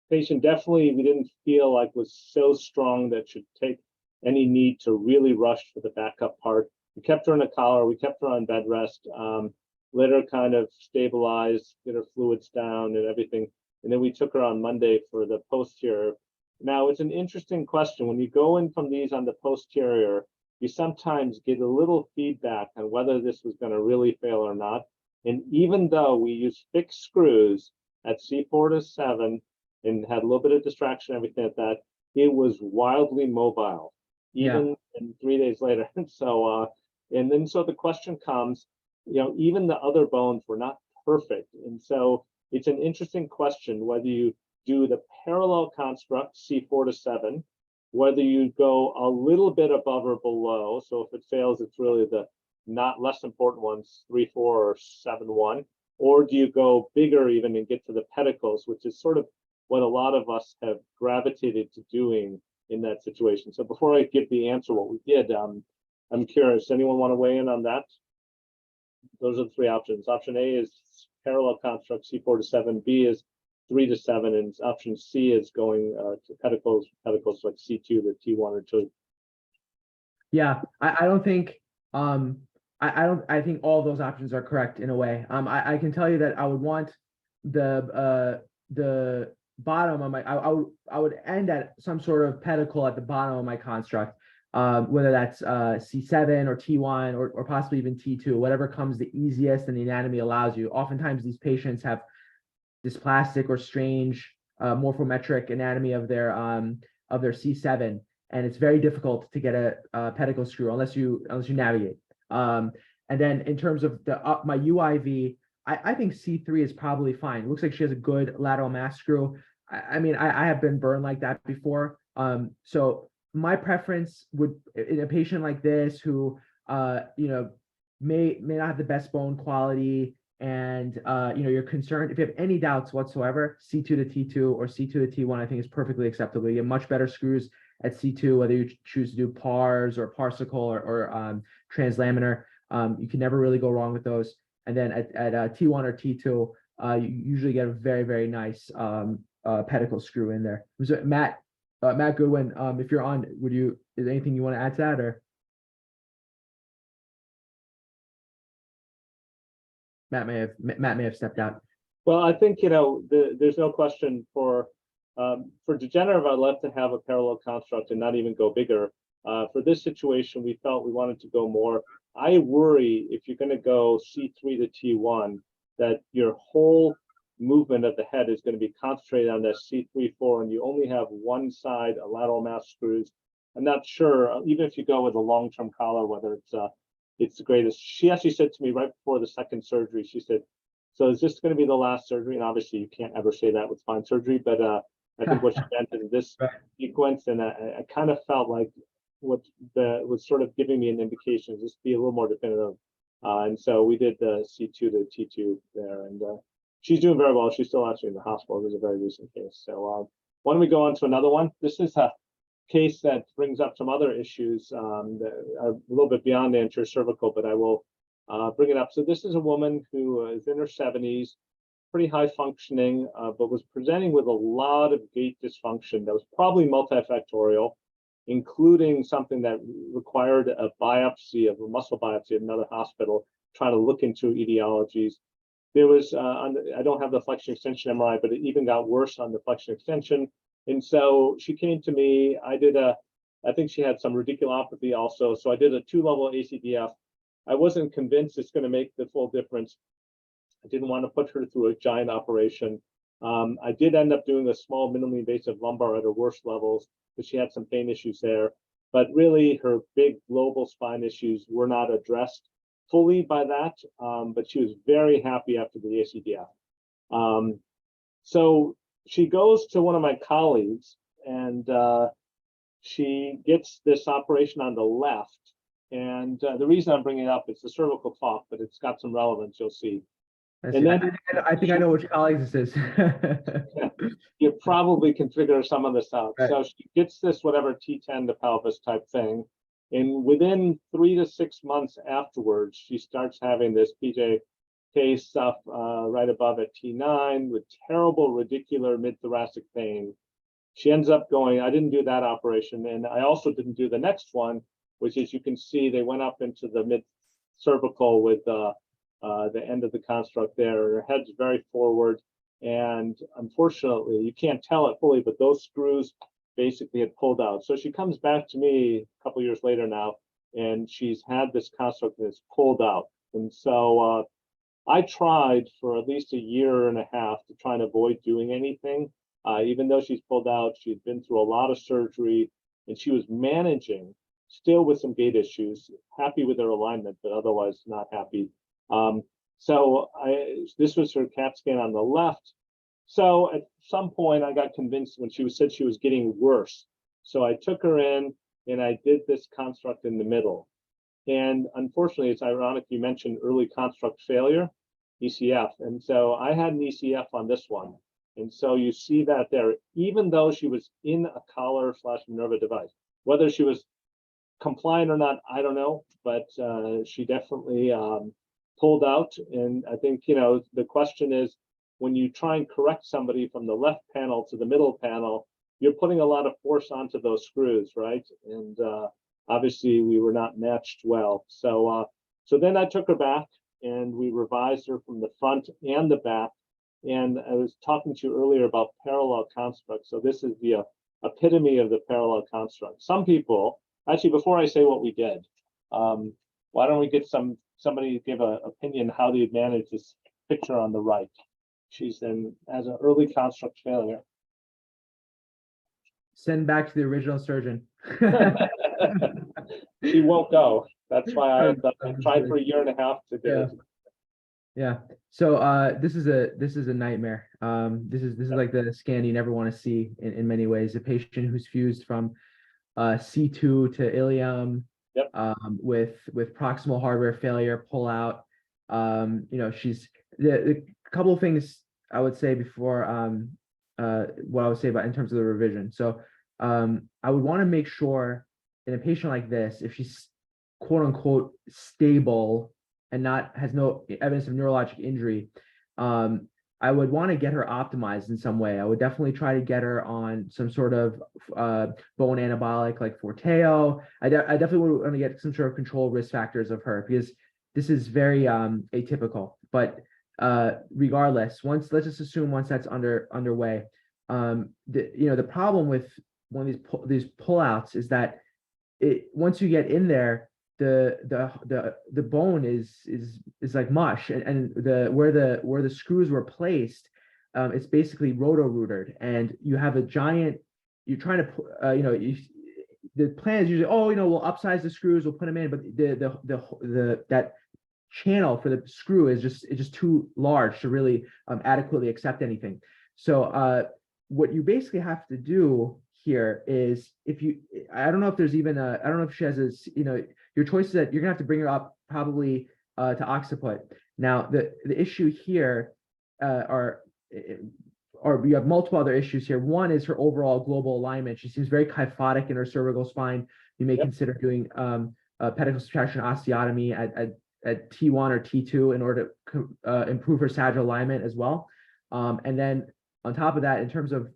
Speaker 2: patient definitely we didn't feel like was so strong that should take any need to really rush for the backup part. We kept her in a collar, we kept her on bed rest, let her kind of stabilize, get her fluids down and everything, and then we took her on Monday for the posterior. Now it's an interesting question. When you go in from these on the posterior, you sometimes get a little feedback on whether this was going to really fail or not. And even though we used fixed screws at C4 to 7 and had a little bit of distraction, everything like that, it was wildly mobile, even 3 days later. So, and then so the question comes, even the other bones were not perfect. And so it's an interesting question whether you do the parallel construct C4 to 7, whether you go a little bit above or below. So if it fails, it's really the not less important ones, 3-4 or 7-1, or do you go bigger even and get to the pedicles, which is sort of what a lot of us have gravitated to doing in that situation. So before I give the answer what we did, I'm curious, anyone want to weigh in on that? Those are the three options. Option A is parallel construct C4 to 7, B is 3 to 7, and option C is going to pedicles like C2 to T1 or 2.
Speaker 1: Yeah, I don't think I think all those options are correct in a way. I can tell you that I would want the bottom of my I would end at some sort of pedicle at the bottom of my construct, whether that's C7 or T1 or possibly even T2, whatever comes the easiest and the anatomy allows you. Oftentimes these patients have dysplastic or strange morphometric anatomy of their C7, and it's very difficult to get a pedicle screw unless you navigate. And then in terms of my UIV, I think C3 is probably fine. It looks like she has a good lateral mass screw. I mean, I have been burned like that before. So my preference would, in a patient like this who may not have the best bone quality and you're concerned, if you have any doubts whatsoever, C2 to T2 or C2 to T1, I think is perfectly acceptable. You get much better screws at C2, whether you choose to do pars or parsicle or translaminar. You can never really go wrong with those. And then at T1 or T2, you usually get a very, very nice pedicle screw in there. So Matt Goodwin, if you're on, is there anything you want to add to that, or? Matt may have stepped out.
Speaker 2: Well, I think, there's no question for degenerative, I'd love to have a parallel construct and not even go bigger. For this situation, we felt we wanted to go more. I worry if you're going to go C3 to T1, that your whole movement of the head is going to be concentrated on that C3, 4, and you only have one side, a lateral mass screws. I'm not sure, even if you go with a long-term collar, whether it's the greatest. She actually said to me right before the second surgery, she said, so is this going to be the last surgery? And obviously you can't ever say that with spine surgery, but I think what she meant is this sequence, and I kind of felt like what was sort of giving me an indication, just be a little more definitive. And so we did the C2 to T2 there, and she's doing very well. She's still actually in the hospital. It was a very recent case. So why don't we go on to another one? This is a case that brings up some other issues that are a little bit beyond anterior cervical, but I will bring it up. So this is a woman who is in her 70s, pretty high functioning, but was presenting with a lot of gait dysfunction that was probably multifactorial, including something that required a biopsy, of a muscle biopsy at another hospital, trying to look into etiologies. There was, I don't have the flexion extension MRI, but it even got worse on the flexion extension. And so she came to me. I think she had some radiculopathy also. So I did a 2-level ACDF. I wasn't convinced it's going to make the full difference. I didn't want to put her through a giant operation. I did end up doing a small minimally invasive lumbar at her worst levels because she had some pain issues there. But really, her big global spine issues were not addressed fully by that. But she was very happy after the ACDF. So she goes to one of my colleagues, and she gets this operation on the left. And the reason I'm bringing it up is the cervical talk, but it's got some relevance, you'll see. And then
Speaker 1: I think I know which colleagues this is.
Speaker 2: You probably can figure some of this out. Right. So she gets this whatever T10 to pelvis type thing. And within 3 to 6 months afterwards, she starts having this PJK stuff right above at T9 with terrible radicular mid-thoracic pain. She ends up going, I didn't do that operation. And I also didn't do the next one, which is, you can see they went up into the mid-cervical with the end of the construct there. Her head's very forward. And unfortunately, you can't tell it fully, but those screws basically had pulled out. So she comes back to me a couple years later now, and she's had this construct that's pulled out. And so I tried for at least a year and a half to try and avoid doing anything. Even though she's pulled out, she'd been through a lot of surgery, and she was managing still with some gait issues, happy with her alignment, but otherwise not happy. So this was her CAT scan on the left. So at some point I got convinced when she said she was getting worse. So I took her in and I did this construct in the middle. And unfortunately, it's ironic you mentioned early construct failure, ECF. And so I had an ECF on this one. And so you see that there, even though she was in a collar / Minerva device, whether she was compliant or not, I don't know, but she definitely pulled out. And I think, the question is, when you try and correct somebody from the left panel to the middle panel, you're putting a lot of force onto those screws, right? And obviously we were not matched well. So then I took her back and we revised her from the front and the back. And I was talking to you earlier about parallel construct. So this is the epitome of the parallel construct. Some people, actually, before I say what we did, why don't we get somebody to give an opinion how they manage this picture on the right? She's as an early construct failure.
Speaker 1: Send back to the original surgeon.
Speaker 2: She won't go. That's why I tried for a year and a half to get it.
Speaker 1: Yeah. So this is a nightmare. This is like the scan you never want to see in many ways. A patient who's fused from C2 to ilium, with proximal hardware failure, pull out. the couple of things I would say before what I would say about in terms of the revision. So I would want to make sure in a patient like this, if she's quote unquote stable and not has no evidence of neurologic injury, I would want to get her optimized in some way. I would definitely try to get her on some sort of bone anabolic like Forteo. I definitely would want to get some sort of control risk factors of her because this is very atypical. But regardless, let's just assume once that's underway, the problem with one of these pullouts is that once you get in there, the bone is like mush, and the where the screws were placed, it's basically roto-rooted, and you have a giant. You're trying to the plan is usually, we'll upsize the screws, we'll put them in, but that channel for the screw is just too large to really adequately accept anything. So what you basically have to do here is I don't know if there's even I don't know if she has your choice is that you're gonna have to bring her up probably to occiput. Now the issue here are or you have multiple other issues here. One is her overall global alignment. She seems very kyphotic in her cervical spine. You may consider doing pedicle subtraction osteotomy at T1 or T2 in order to improve her sagittal alignment as well. And then on top of that, in terms of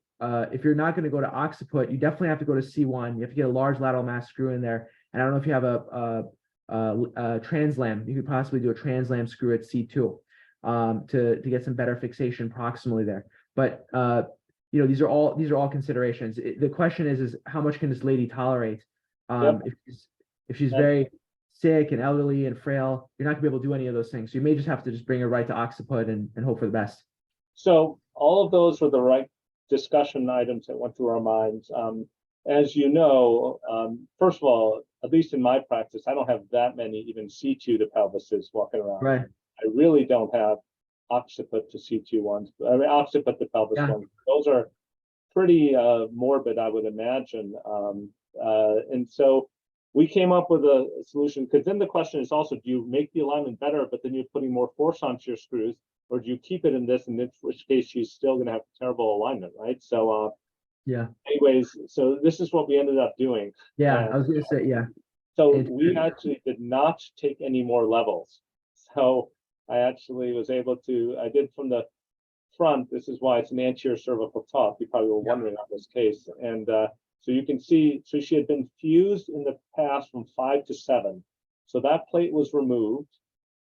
Speaker 1: if you're not going to go to occiput, you definitely have to go to C1. You have to get a large lateral mass screw in there. And I don't know if you have a translam. You could possibly do a translam screw at C2 to get some better fixation proximally there. But these are all considerations. The question is how much can this lady tolerate? If she's very sick and elderly and frail, you're not gonna be able to do any of those things. So you may just have to just bring her right to occiput and hope for the best.
Speaker 2: So all of those were the right discussion items that went through our minds. As you know, first of all, at least in my practice, I don't have that many even C2 to pelvises walking around.
Speaker 1: Right.
Speaker 2: I really don't have occiput to C2 ones. I mean, occiput to pelvis ones. Those are pretty morbid, I would imagine. And so we came up with a solution, because then the question is also, do you make the alignment better, but then you're putting more force onto your screws, or do you keep it in this, in which case she's still going to have terrible alignment, right? So anyways, so this is what we ended up doing.
Speaker 1: I was going to say,
Speaker 2: so we actually did not take any more levels. So I actually was able to, I did from the front. This is why it's an anterior cervical top. You probably were wondering on this case. And so you can see, so she had been fused in the past from 5 to 7. So that plate was removed.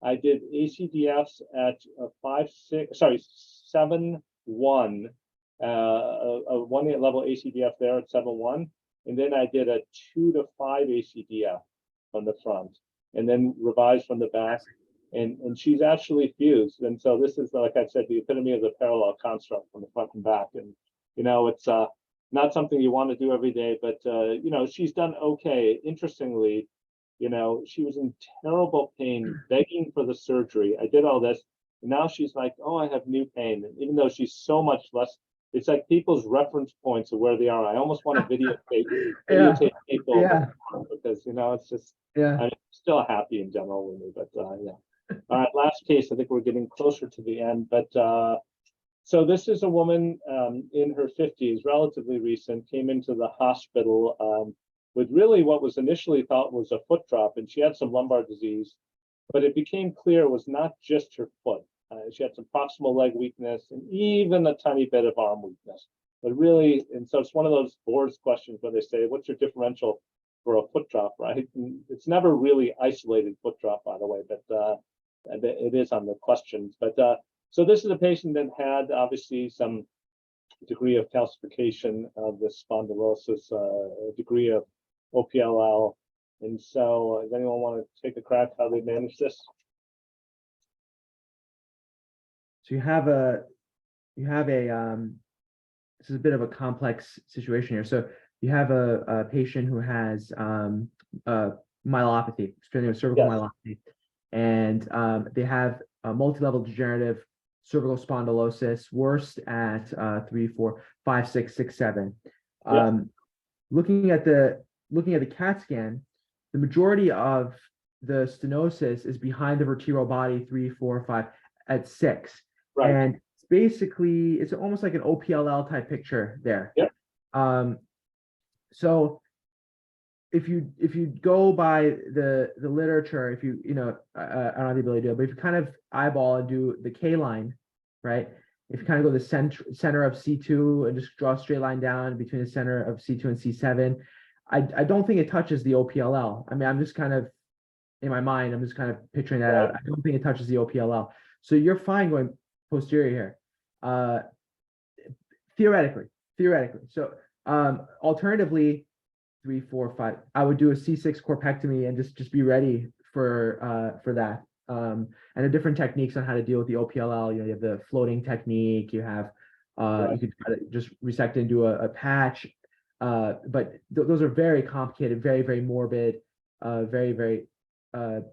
Speaker 2: I did ACDFs at 7-1, a 1 level ACDF there at 7-1. And then I did a 2 to 5 ACDF on the front, and then revised from the back. And she's actually fused. And so this is, like I said, the epitome of the parallel construct from the front and back. And, it's not something you want to do every day, but, she's done okay. Interestingly, she was in terrible pain, begging for the surgery. I did all this. And now she's like, oh, I have new pain. And even though she's so much less, it's like people's reference points of where they are. I almost want to videotape people because, it's just, I'm still happy in general with me, but All right, last case. I think we're getting closer to the end, but so this is a woman in her 50s, relatively recent, came into the hospital with really what was initially thought was a foot drop, and she had some lumbar disease, but it became clear it was not just her foot. She had some proximal leg weakness and even a tiny bit of arm weakness, but really, and so it's one of those boards questions where they say, what's your differential for a foot drop, right? And it's never really isolated foot drop, by the way, but it is on the questions. But so this is a patient that had obviously some degree of calcification of the spondylosis, a degree of OPLL. And so does anyone want to take a crack how they manage this?
Speaker 1: So you have a this is a bit of a complex situation here. So you have a patient who has myelopathy, experiencing cervical myelopathy, and they have a multi-level degenerative cervical spondylosis, worst at 3, 4, 5, 6, 6, 7. Looking at the CAT scan, the majority of the stenosis is behind the vertebral body 3, 4, 5. at 6.
Speaker 2: Right.
Speaker 1: And it's basically, it's almost like an OPLL type picture there.
Speaker 2: Yep.
Speaker 1: So if you go by the literature, if you know, I don't have the ability to do it, but if you kind of eyeball and do the K line, right? If you kind of go the center of C2 and just draw a straight line down between the center of C2 and C7, I don't think it touches the OPLL. I mean, I'm just kind of in my mind, I'm just kind of picturing that out. I don't think it touches the OPLL. So you're fine going posterior here. Theoretically. So alternatively, 3, 4, 5, I would do a C6 corpectomy and just be ready for that. And the different techniques on how to deal with the OPLL. You know, you have the floating technique, you have you could try to just resect into a patch. But those are very complicated, very, very morbid, very, very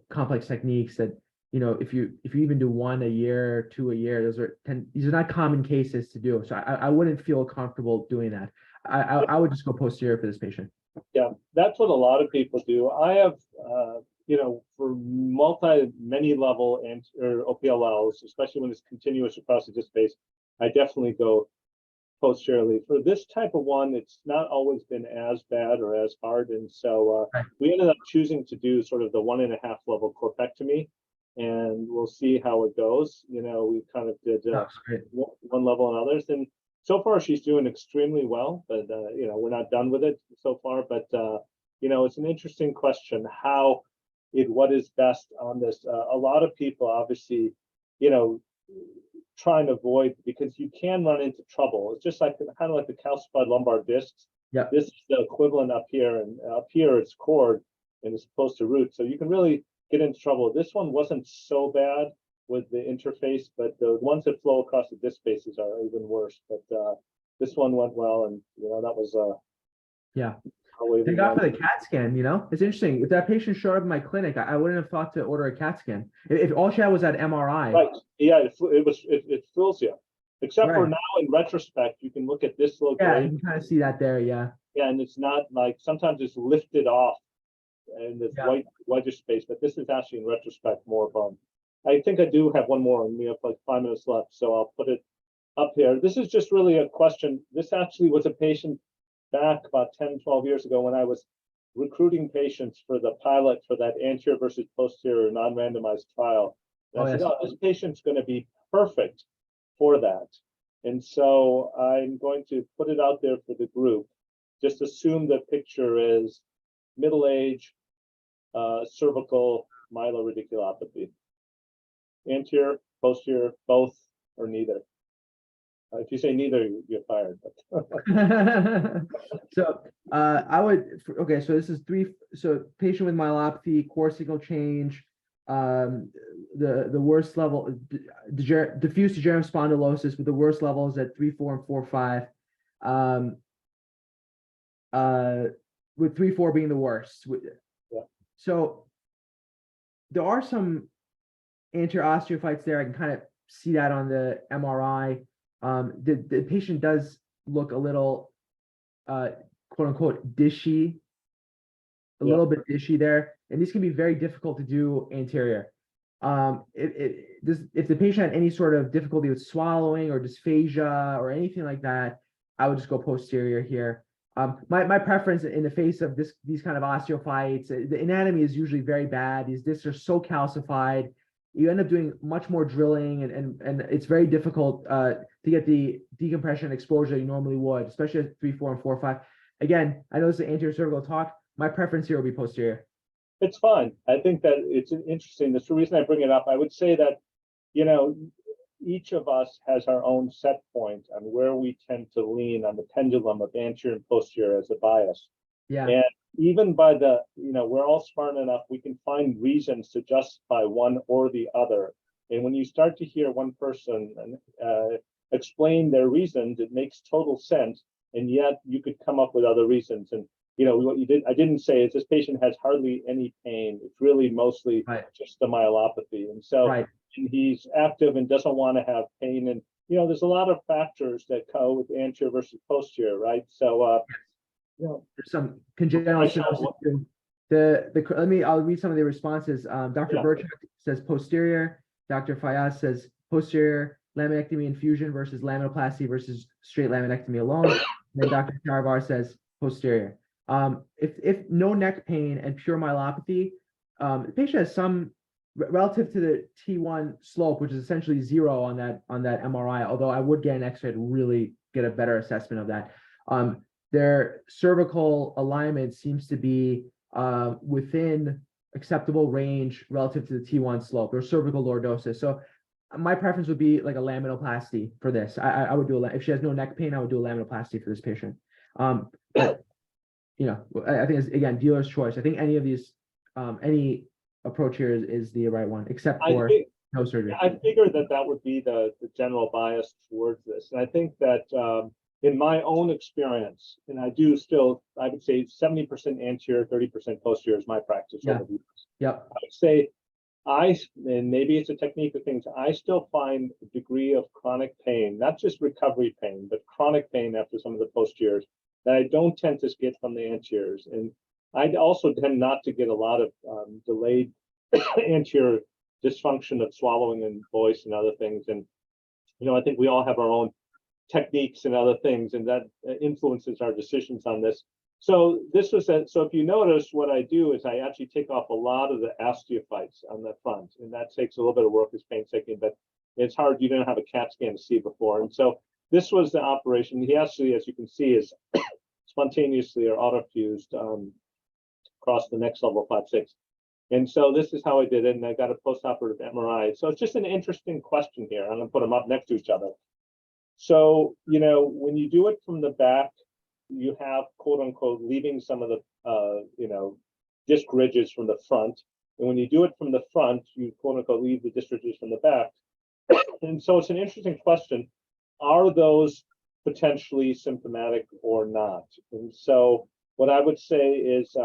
Speaker 1: complex techniques that, you know, if you even do 1 a year, 2 a year, these are not common cases to do. So I wouldn't feel comfortable doing that. I would just go posterior for this patient.
Speaker 2: Yeah, that's what a lot of people do. I have, you know, for many level or OPLLs, especially when it's continuous across the disc space, I definitely go posteriorly. For this type of one, it's not always been as bad or as hard. And so we ended up choosing to do sort of the 1.5 level corpectomy, and we'll see how it goes. You know, we kind of did one level and others. And so far, she's doing extremely well, but you know, we're not done with it so far. But you know, it's an interesting question what is best on this. A lot of people, obviously, you know, trying to avoid, because you can run into trouble. It's just like kind of like the calcified lumbar discs.
Speaker 1: Yeah.
Speaker 2: This is the equivalent up here, and up here it's cord and it's opposed to root, so you can really get into trouble. This one wasn't so bad with the interface, but the ones that flow across the disc spaces are even worse. But this one went well, and you know, that was
Speaker 1: yeah. Thank God for the CAT scan. You know, it's interesting. If that patient showed up in my clinic, I wouldn't have thought to order a CAT scan. If all she had was that MRI.
Speaker 2: Right. Yeah, it fills you. Except for now, in retrospect, you can look at this little
Speaker 1: Yeah, you can kind of see that there. Yeah.
Speaker 2: Yeah, and it's not like, sometimes it's lifted off and this whitish space, but this is actually in retrospect more bone. I think I do have one more, and we have like 5 minutes left, so I'll put it up here. This is just really a question. This actually was a patient back about 10, 12 years ago when I was recruiting patients for the pilot for that anterior versus posterior non-randomized trial. And I said, oh, this patient's going to be perfect for that. And so I'm going to put it out there for the group. Just assume the picture is middle age, cervical myeloradiculopathy. Anterior, posterior, both, or neither. If you say neither, you get fired.
Speaker 1: So I would, okay, so this is 3, so patient with myelopathy, core signal change, the worst level, diffuse degenerative spondylosis with the worst levels at 3, 4, and 4, 5, with 3, 4 being the worst.
Speaker 2: Yeah.
Speaker 1: So there are some anterior osteophytes there. I can kind of see that on the MRI. The patient does look a little quote unquote dishy, a little bit dishy there, and these can be very difficult to do anterior. If the patient had any sort of difficulty with swallowing or dysphagia or anything like that, I would just go posterior here. My preference in the face of these kind of osteophytes, the anatomy is usually very bad. These discs are so calcified. You end up doing much more drilling, and it's very difficult to get the decompression exposure you normally would, especially at 3, 4, and 4, 5. Again, I know it's the anterior cervical talk. My preference here will be posterior.
Speaker 2: It's fine. I think that it's interesting. That's the reason I bring it up. I would say that, you know, each of us has our own set point on where we tend to lean on the pendulum of anterior and posterior as a bias.
Speaker 1: Yeah.
Speaker 2: And even by the, you know, we're all smart enough, we can find reasons to justify one or the other. And when you start to hear one person explain their reasons, it makes total sense. And yet you could come up with other reasons. And, you know, what I didn't say is this patient has hardly any pain. It's really mostly just the myelopathy. And so he's active and doesn't want to have pain. And, you know, there's a lot of factors that go with anterior versus posterior, right? So, you know,
Speaker 1: there's some congenital stenosis. I'll read some of the responses. Dr. Burchak says posterior. Dr. Fayaz says posterior laminectomy infusion versus laminoplasty versus straight laminectomy alone. And then Dr. Charavar says posterior. If no neck pain and pure myelopathy, the patient has some relative to the T1 slope, which is essentially 0 on that MRI, although I would get an X-ray to really get a better assessment of that. Their cervical alignment seems to be within acceptable range relative to the T1 slope or cervical lordosis. So my preference would be like a laminoplasty for this. I would do if she has no neck pain, I would do a laminoplasty for this patient. But I think it's, again, dealer's choice. I think any of these, any approach here is the right one, except for no surgery.
Speaker 2: I figured that would be the general bias towards this. And I think that in my own experience, and I would say 70% anterior, 30% posterior is my practice.
Speaker 1: Yeah. Yep.
Speaker 2: I would say and maybe it's a technique of things, I still find a degree of chronic pain, not just recovery pain, but chronic pain after some of the posteriors that I don't tend to get from the anteriors. And I also tend not to get a lot of delayed anterior dysfunction of swallowing and voice and other things. And, I think we all have our own techniques and other things, and that influences our decisions on this. So so if you notice, what I do is I actually take off a lot of the osteophytes on the front, and that takes a little bit of work, it's painstaking, but it's hard. You don't have a CAT scan to see before. And so this was the operation. He actually, as you can see, is spontaneously or autofused across the next level 5-6. And so this is how I did it, and I got a postoperative MRI. So it's just an interesting question here. I'm going to put them up next to each other. So, when you do it from the back, you have, quote unquote, leaving some of the, disc ridges from the front. And when you do it from the front, you, quote unquote, leave the disc ridges from the back. And so it's an interesting question. Are those potentially symptomatic or not? And so what I would say is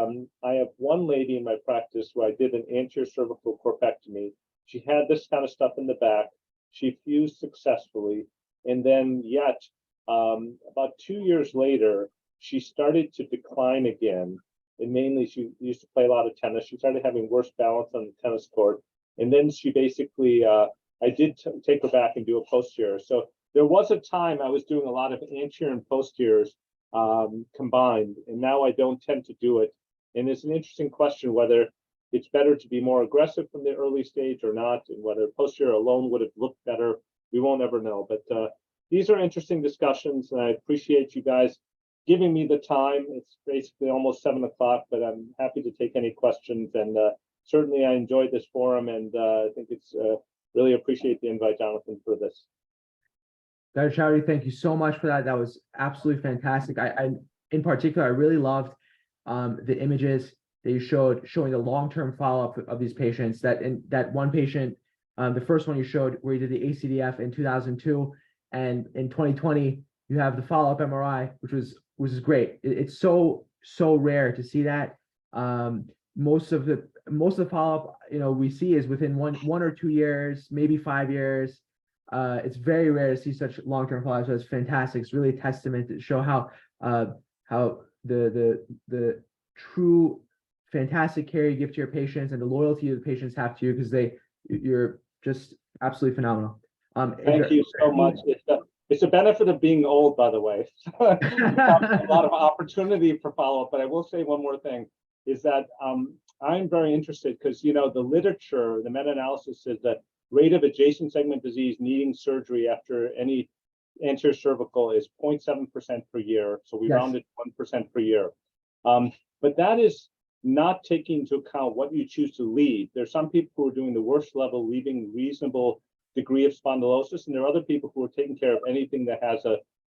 Speaker 2: I have one lady in my practice where I did an anterior cervical corpectomy. She had this kind of stuff in the back. She fused successfully. And then yet, about 2 years later, she started to decline again. And mainly, she used to play a lot of tennis. She started having worse balance on the tennis court. And then she basically, I did take her back and do a posterior. So there was a time I was doing a lot of anterior and posteriors combined, and now I don't tend to do it. And it's an interesting question whether it's better to be more aggressive from the early stage or not, and whether posterior alone would have looked better. We won't ever know. But these are interesting discussions, and I appreciate you guys giving me the time. It's basically almost 7 o'clock, but I'm happy to take any questions. And certainly I enjoyed this forum, and I think it's really appreciate the invite, Jonathan, for this.
Speaker 1: Dr. Choudhri, thank you so much for that. That was absolutely fantastic. I in particular, I really loved the images that you showed showing the long-term follow-up of these patients. That one patient, the first one you showed where you did the ACDF in 2002, and in 2020 you have the follow-up MRI, which is great. It's so rare to see that. Most of the follow-up we see is within one or 2 years, maybe 5 years. It's very rare to see such long-term follow-up. So it's fantastic. It's really a testament to show how the true fantastic care you give to your patients and the loyalty the patients have to you, because you're just absolutely phenomenal.
Speaker 2: Thank you so much. It's a benefit of being old, by the way. A lot of opportunity for follow-up. But I will say one more thing, is that I'm very interested because the literature, the meta-analysis says that rate of adjacent segment disease needing surgery after any anterior cervical is 0.7% per year. So we rounded 1% per year. But that is not taking into account what you choose to leave. There's some people who are doing the worst level, leaving reasonable degree of spondylosis, and there are other people who are taking care of anything that has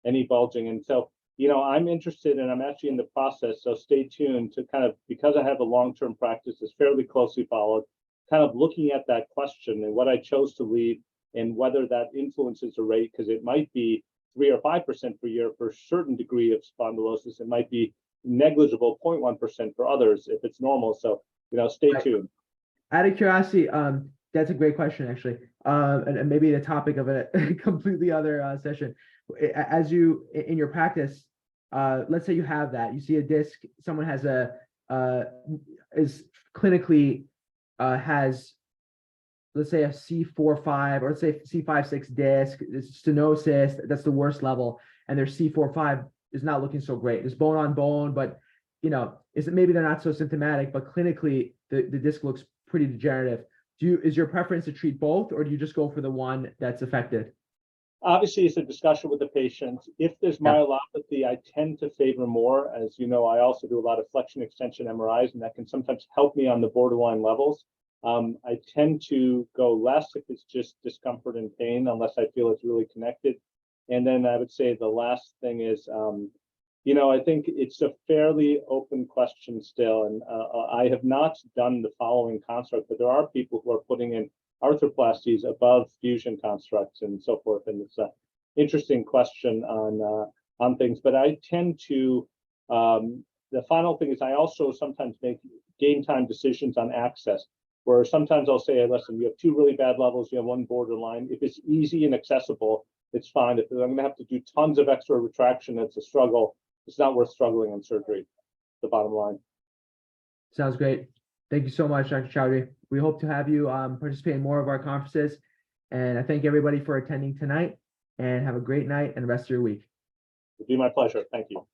Speaker 2: any bulging. And so, I'm interested, and I'm actually in the process, so stay tuned to kind of, because I have a long-term practice that's fairly closely followed, kind of looking at that question and what I chose to leave and whether that influences the rate, because it might be 3 or 5% per year for a certain degree of spondylosis. It might be negligible, 0.1% for others if it's normal. So, stay tuned.
Speaker 1: Out of curiosity, that's a great question, actually, and maybe the topic of a completely other session. As you, in your practice, let's say you have that, you see a disc, someone has is clinically has let's say a C4-5, or let's say C5-6 disc, it's stenosis, that's the worst level, and their C4-5 is not looking so great. There's bone on bone, but is it maybe they're not so symptomatic, but clinically the disc looks pretty degenerative. Is your preference to treat both, or do you just go for the one that's affected?
Speaker 2: Obviously, it's a discussion with the patient. If there's myelopathy, I tend to favor more. As you know, I also do a lot of flexion extension MRIs, and that can sometimes help me on the borderline levels. I tend to go less if it's just discomfort and pain, unless I feel it's really connected. And then I would say the last thing is, I think it's a fairly open question still. And I have not done the following construct, but there are people who are putting in arthroplasties above fusion constructs and so forth. And it's an interesting question on things. But I tend to, the final thing is I also sometimes make game time decisions on access, where sometimes I'll say, listen, you have two really bad levels, you have one borderline. If it's easy and accessible, it's fine. If I'm going to have to do tons of extra retraction, it's a struggle. It's not worth struggling on surgery, the bottom line.
Speaker 1: Sounds great. Thank you so much, Dr. Choudhri. We hope to have you participate in more of our conferences. And I thank everybody for attending tonight, and have a great night and rest of your week.
Speaker 2: It'd be my pleasure. Thank you.